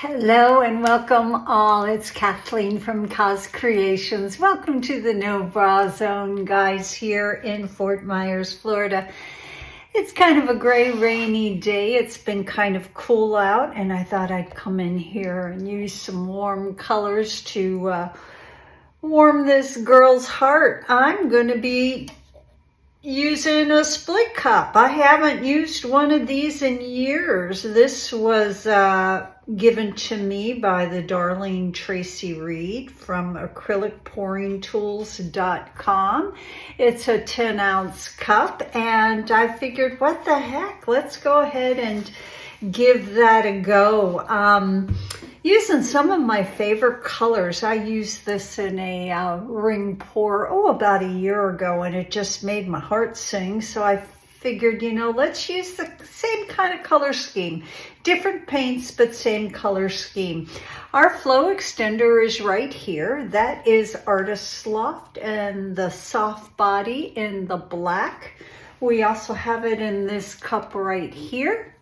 Hello and welcome all. It's Kathleen from Cos Creations. Welcome to the No Bra Zone, guys, here in Fort Myers, Florida. It's kind of a gray, rainy day. It's been kind of cool out, and I thought I'd come in here and use some warm colors to warm this girl's heart. I'm going to be using a split cup. I haven't used one of these in years. This was given to me by the darling Tracy Reed from acrylicpouringtools.com. It's a 10-ounce cup, and I figured, what the heck, let's go ahead and give that a go. Using some of my favorite colors. I used this in a ring pour, about a year ago, and it just made my heart sing. So I figured, let's use the same kind of color scheme. Different paints, but same color scheme. Our flow extender is right here. That is Arteza Loft and the Soft Body in the black. We also have it in this cup right here.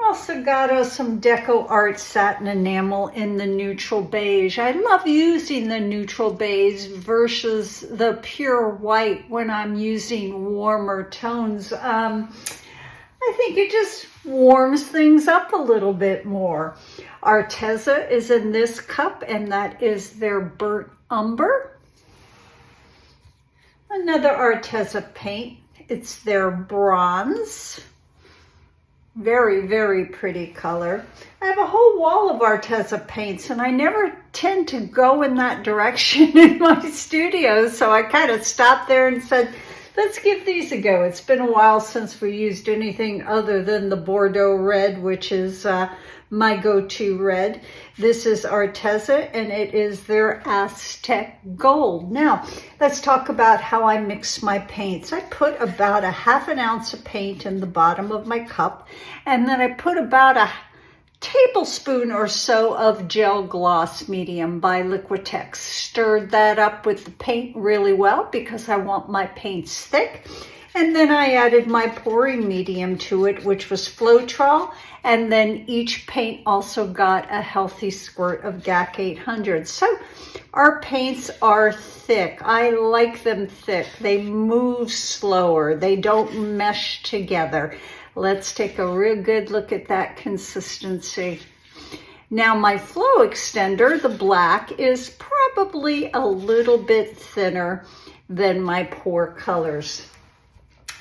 Also got us some DecoArt Satin Enamel in the neutral beige. I love using the neutral beige versus the pure white when I'm using warmer tones. I think it just warms things up a little bit more. Arteza is in this cup, and that is their burnt umber. Another Arteza paint. It's their bronze. Very, very pretty color. I have a whole wall of Arteza paints, and I never tend to go in that direction in my studio, so I kind of stopped there and said, let's give these a go. It's been a while since we used anything other than the Bordeaux red, which is my go-to red. This is Arteza, and it is their Aztec gold. Now, let's talk about how I mix my paints. I put about a ½ ounce of paint in the bottom of my cup, and then I put about a tablespoon or so of gel gloss medium by Liquitex. Stirred that up with the paint really well because I want my paints thick. And then I added my pouring medium to it, which was Floetrol. And then each paint also got a healthy squirt of GAC 800. So our paints are thick. I like them thick. They move slower. They don't mesh together. Let's take a real good look at that consistency. Now my flow extender, the black, is probably a little bit thinner than my pour colors.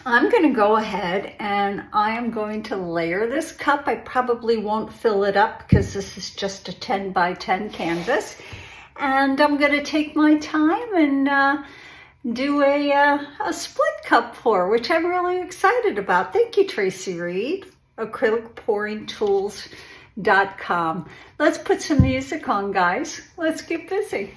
I'm going to go ahead and I am going to layer this cup. I probably won't fill it up because this is just a 10 by 10 canvas. And I'm going to take my time and do a split cup pour, which I'm really excited about. Thank you, Tracy Reed, acrylicpouringtools.com. Let's put some music on, guys. Let's get busy.